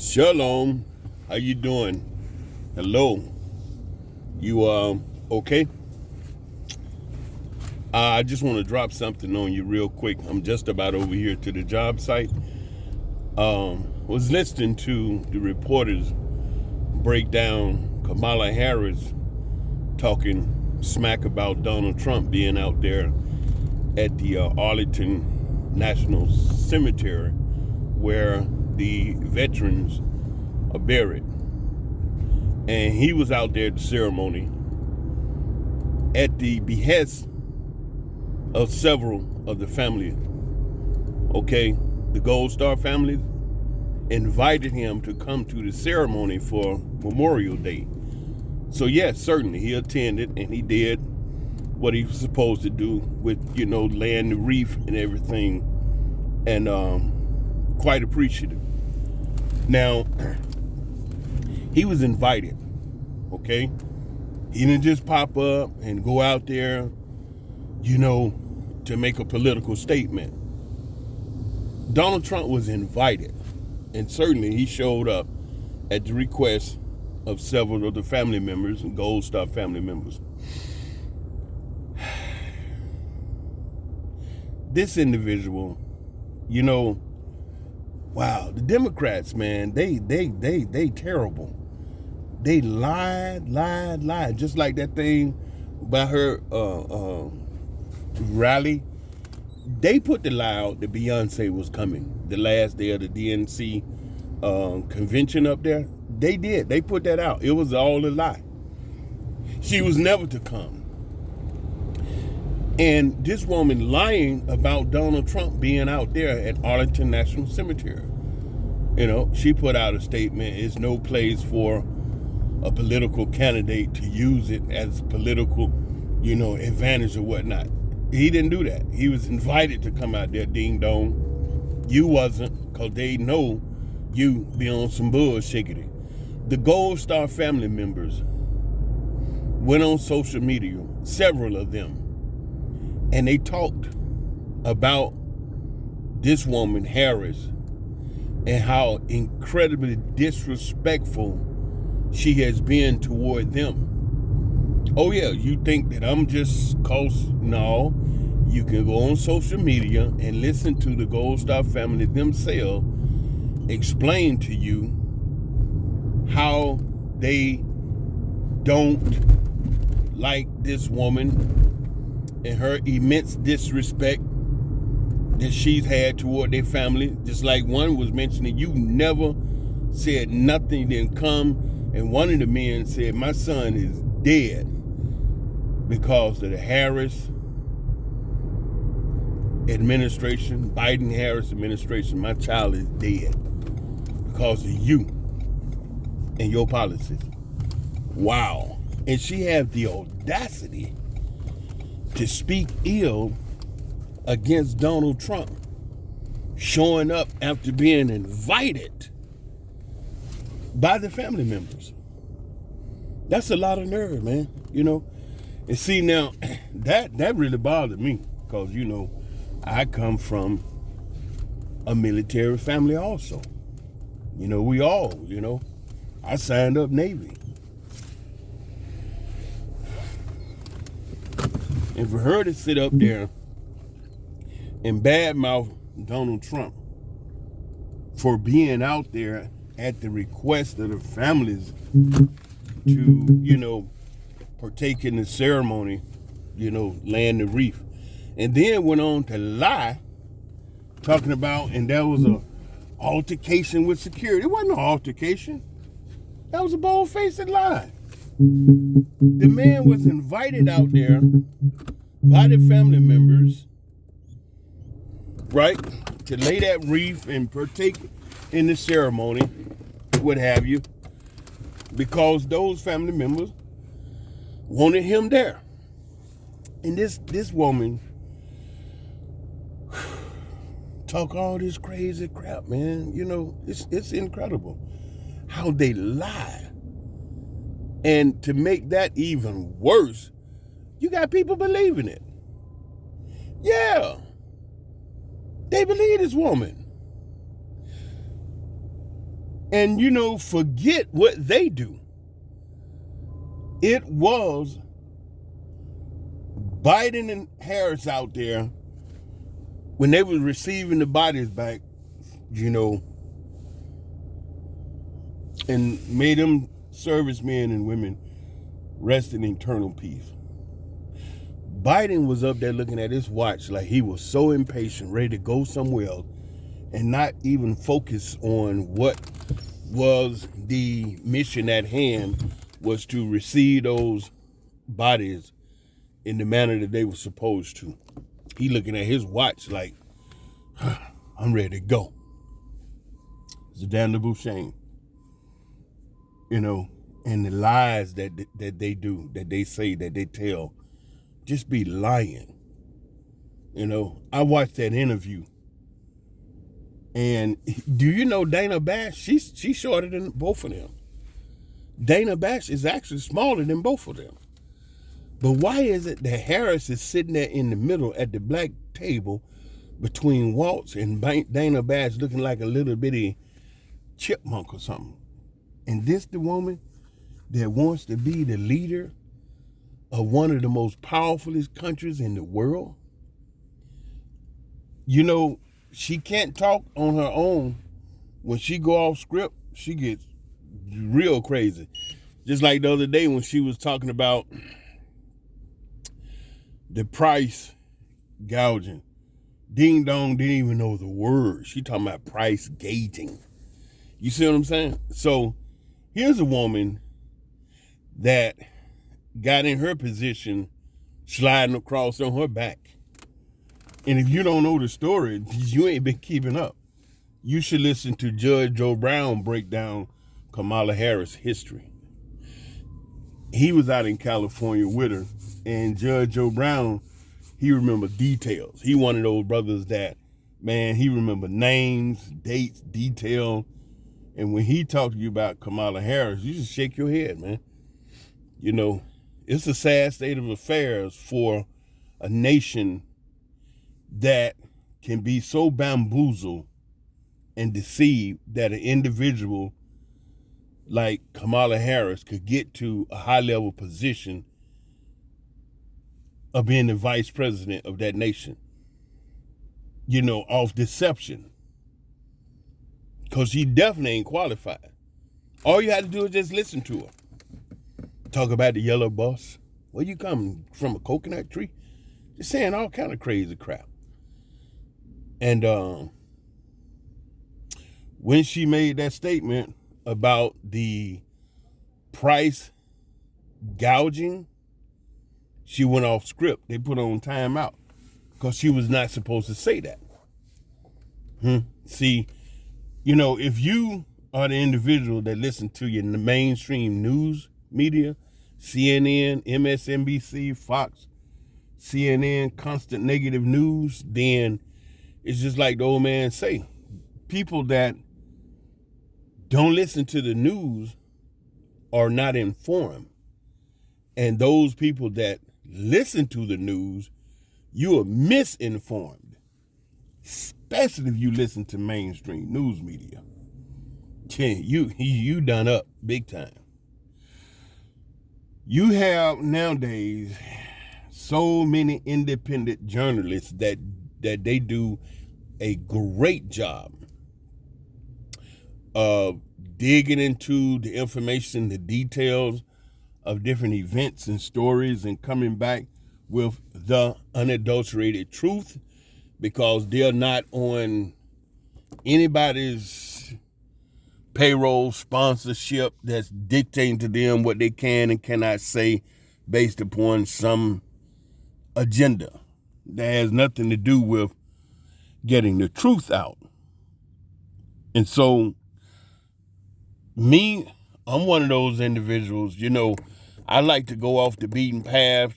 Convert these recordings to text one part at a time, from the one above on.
Shalom. How you doing? Hello. You okay? I just want to drop something on you real quick. I'm just about over here to the job site. Was listening to the reporters break down Kamala Harris talking smack about Donald Trump being out there at the Arlington National Cemetery where the veterans are buried. And he was out there at the ceremony at the behest of several of the family. Okay, the Gold Star family invited him to come to the ceremony for Memorial Day. So yes, certainly he attended and he did what he was supposed to do with, laying the wreath and everything, and quite appreciative. Now, he was invited, okay? He didn't just pop up and go out there, to make a political statement. Donald Trump was invited, and certainly he showed up at the request of several of the family members and Gold Star family members. This individual, wow, the Democrats, man, they terrible. They lied, just like that thing by her rally. They put the lie out that Beyonce was coming the last day of the DNC convention up there. They did. They put that out. It was all a lie. She was never to come. And this woman lying about Donald Trump being out there at Arlington National Cemetery. She put out a statement. It's no place for a political candidate to use it as political, advantage or whatnot. He didn't do that. He was invited to come out there, ding dong. You wasn't, because they know you be on some bullshiggity. The Gold Star family members went on social media, several of them, and they talked about this woman, Harris, and how incredibly disrespectful she has been toward them. Oh yeah, you think that I'm just no, you can go on social media and listen to the Gold Star family themselves explain to you how they don't like this woman and her immense disrespect that she's had toward their family. Just like one was mentioning, you never said nothing, then come, and one of the men said, my son is dead because of the Harris administration, Biden-Harris administration. My child is dead because of you and your policies. Wow. And she had the audacity to speak ill against Donald Trump, showing up after being invited by the family members. That's a lot of nerve, man. And see, now that really bothered me because I come from a military family also. We all, I signed up Navy. And for her to sit up there and badmouth Donald Trump for being out there at the request of the families to, partake in the ceremony, laying the wreath, and then went on to lie, talking about, and there was a altercation with security. It wasn't an altercation. That was a bold-faced lie. The man was invited out there by the family members, right, to lay that wreath and partake in the ceremony, what have you, because those family members wanted him there. And this woman talk all this crazy crap, man. It's incredible how they lie. And to make that even worse, you got people believing it. Yeah, they believe this woman. And, forget what they do. It was Biden and Harris out there when they were receiving the bodies back, and made them servicemen and women rest in eternal peace. Biden was up there looking at his watch like he was so impatient, ready to go somewhere else, and not even focus on what was the mission at hand, was to receive those bodies in the manner that they were supposed to. He looking at his watch like, I'm ready to go. It's a damnable shame. And the lies that they do, that they say, that they tell, just be lying. I watched that interview. And do you know Dana Bash? She's shorter than both of them. Dana Bash is actually smaller than both of them. But why is it that Harris is sitting there in the middle at the black table between Waltz and Dana Bash, looking like a little bitty chipmunk or something? And this the woman that wants to be the leader of one of the most powerfulest countries in the world? She can't talk on her own. When she go off script, she gets real crazy. Just like the other day when she was talking about the price gouging. Ding Dong didn't even know the word. She talking about price gauging. You see what I'm saying? So here's a woman that got in her position sliding across on her back. And if you don't know the story, you ain't been keeping up. You should listen to Judge Joe Brown break down Kamala Harris' history. He was out in California with her, and Judge Joe Brown, he remembered details. He one of those brothers that, man, he remembered names, dates, detail. And when he talked to you about Kamala Harris, you just shake your head, man. It's a sad state of affairs for a nation that can be so bamboozled and deceived that an individual like Kamala Harris could get to a high-level position of being the vice president of that nation, off deception. Because she definitely ain't qualified. All you had to do is just listen to her. Talk about the yellow bus. Where you come from, a coconut tree? Just saying all kind of crazy crap. And when she made that statement about the price gouging, she went off script. They put her on timeout because she was not supposed to say that. See, if you are the individual that listen to your mainstream news media, CNN, MSNBC, Fox, CNN, constant negative news, then it's just like the old man say, people that don't listen to the news are not informed. And those people that listen to the news, you are misinformed, especially if you listen to mainstream news media. You done up big time. You have nowadays so many independent journalists that they do a great job of digging into the information, the details of different events and stories, and coming back with the unadulterated truth, because they're not on anybody's payroll, sponsorship that's dictating to them what they can and cannot say based upon some agenda that has nothing to do with getting the truth out. And so I'm one of those individuals, I like to go off the beaten path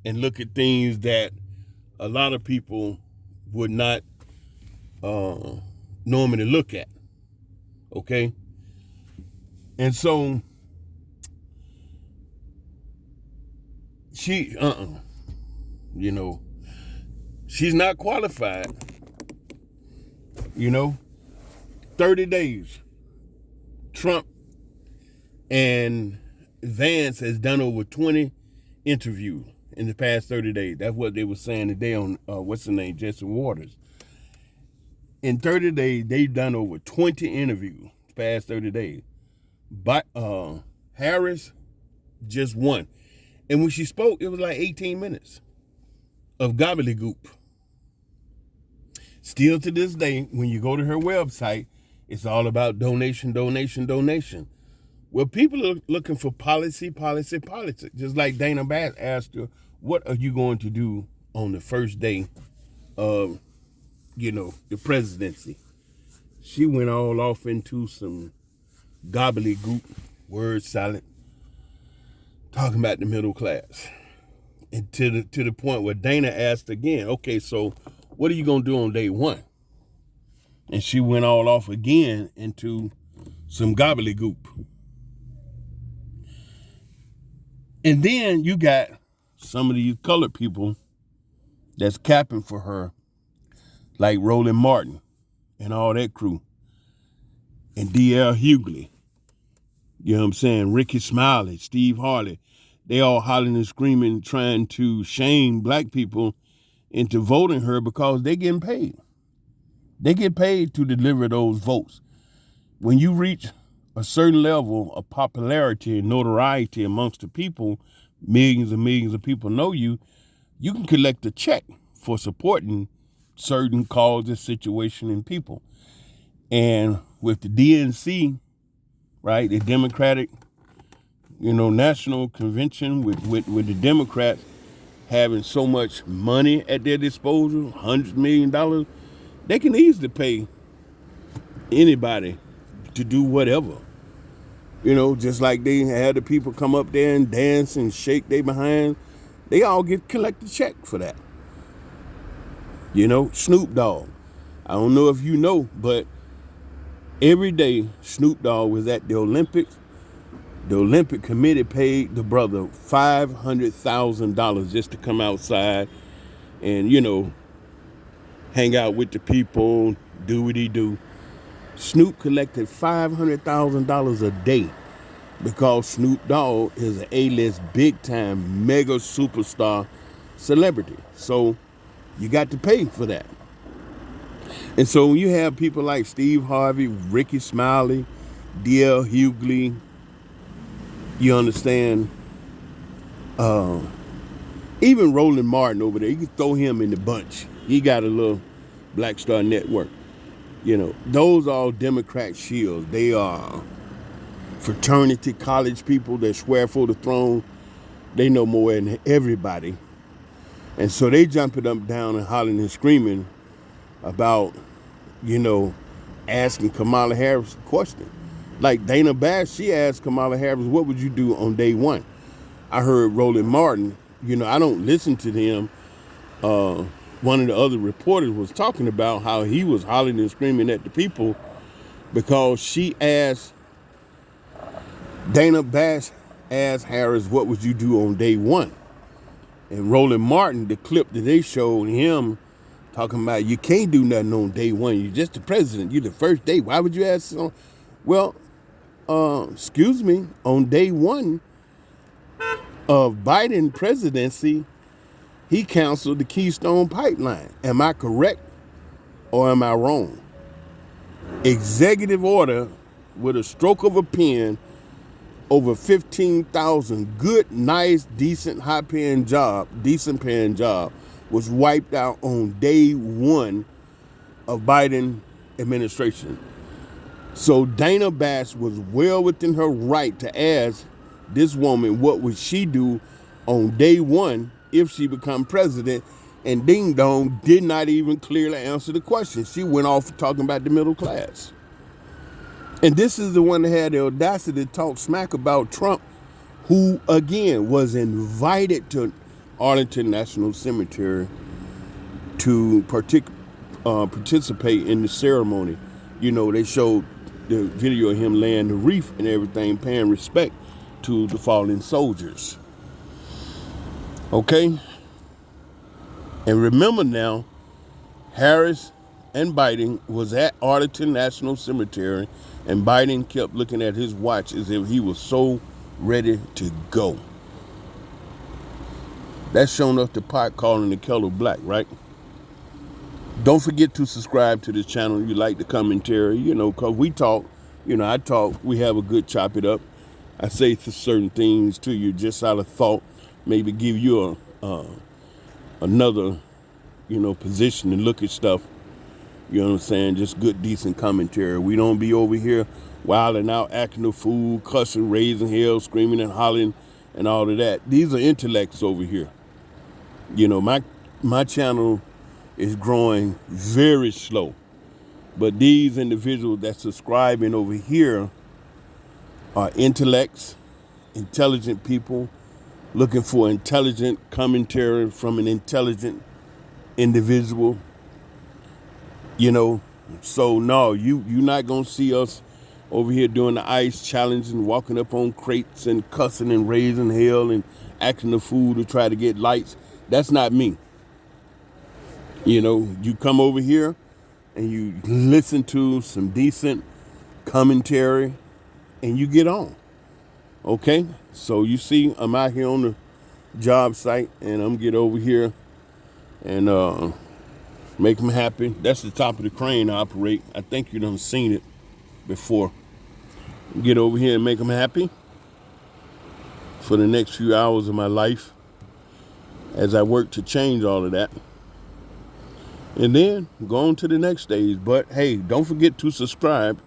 and look at things that a lot of people would not normally look at. Okay? And so she's not qualified. 30 days. Trump and Vance has done over 20 interviews in the past 30 days. That's what they were saying today on, what's the name, Jesse Waters. In 30 days, they've done over 20 interviews the past 30 days. But Harris just won. And when she spoke, it was like 18 minutes of gobbledygook. Still to this day, when you go to her website, it's all about donation, donation, donation. Well, people are looking for policy, policy, politics. Just like Dana Bash asked her, what are you going to do on the first day of, the presidency? She went all off into some gobbledygook, word salad, talking about the middle class. And to the point where Dana asked again, okay, so what are you going to do on day one? And she went all off again into some gobbledygook. And then you got some of these colored people that's capping for her, like Roland Martin and all that crew, and D.L. Hughley, you know what I'm saying, Ricky Smiley, Steve Harvey. They all hollering and screaming, trying to shame black people into voting her because they getting paid. They get paid to deliver those votes. When you reach a certain level of popularity and notoriety amongst the people, millions and millions of people know you, you can collect a check for supporting certain causes, situation, and people. And with the DNC, right, the Democratic, National Convention with the Democrats having so much money at their disposal, $100 million, they can easily pay anybody to do whatever. Just like they had the people come up there and dance and shake their behind, they all collect a check for that. Snoop Dogg. I don't know if you know, but every day Snoop Dogg was at the Olympics. The Olympic Committee paid the brother $500,000 just to come outside and, hang out with the people, do what he do. Snoop collected $500,000 a day because Snoop Dogg is an A-list, big-time, mega superstar celebrity. So you got to pay for that. And so when you have people like Steve Harvey, Ricky Smiley, D.L. Hughley, you understand, even Roland Martin over there, you can throw him in the bunch. He got a little Black Star Network. Those are all Democrat shields. They are fraternity college people that swear for the throne. They know more than everybody. And so they jumping up, down, and hollering and screaming about, asking Kamala Harris a question. Like Dana Bash, she asked Kamala Harris, what would you do on day one? I heard Roland Martin, I don't listen to them. One of the other reporters was talking about how he was hollering and screaming at the people because she asked, Dana Bash asked Harris, what would you do on day one? And Roland Martin, the clip that they showed him talking about, you can't do nothing on day one. You're just the president. You're the first day. Why would you ask? Well, excuse me, on day one of Biden presidency, he canceled the Keystone Pipeline. Am I correct or am I wrong? Executive order with a stroke of a pen, over 15,000 good, nice, decent, decent paying job was wiped out on day one of Biden administration. So Dana Bash was well within her right to ask this woman what would she do on day one if she become president, and Ding Dong did not even clearly answer the question. She went off talking about the middle class. And this is the one that had the audacity to talk smack about Trump, who, again, was invited to Arlington National Cemetery to participate in the ceremony. They showed the video of him laying the wreath and everything, paying respect to the fallen soldiers. Okay? And remember now, Harris and Biden was at Arlington National Cemetery, and Biden kept looking at his watch as if he was so ready to go. That's showing up the pot calling the kettle black, right? Don't forget to subscribe to this channel. You like the commentary, because we talk, I talk, we have a good chop it up. I say certain things to you just out of thought, maybe give you another, position to look at stuff. You know what I'm saying? Just good, decent commentary. We don't be over here wilding out, acting a fool, cussing, raising hell, screaming and hollering and all of that. These are intellects over here. My channel is growing very slow. But these individuals that subscribing over here are intellects, intelligent people looking for intelligent commentary from an intelligent individual. So no, you're not gonna see us over here doing the ice challenge and walking up on crates and cussing and raising hell and acting a fool to try to get likes. That's not me. You come over here and you listen to some decent commentary and you get on. Okay? So you see, I'm out here on the job site and I'm get over here and make them happy. That's the top of the crane I operate. I think you done seen it before. Get over here and make them happy for the next few hours of my life as I work to change all of that. And then go on to the next stage. But hey, don't forget to subscribe.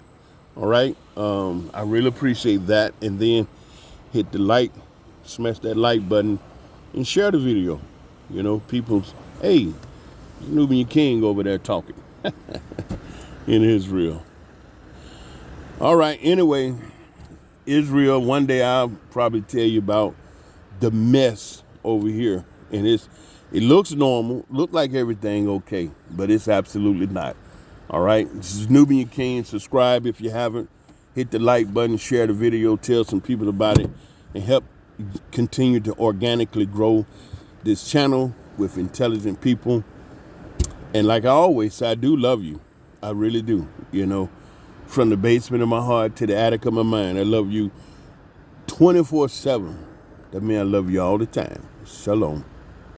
All right? I really appreciate that. And then hit the like, smash that like button, and share the video. People's, hey, Nubian King over there talking in Israel. All right, anyway, Israel, one day I'll probably tell you about the mess over here. And it looks normal, look like everything okay, but it's absolutely not. All right, this is Nubian King. Subscribe if you haven't. Hit the like button, share the video, tell some people about it, and help continue to organically grow this channel with intelligent people. And like I always say, I do love you. I really do. From the basement of my heart to the attic of my mind, I love you 24/7. That means I love you all the time. Shalom.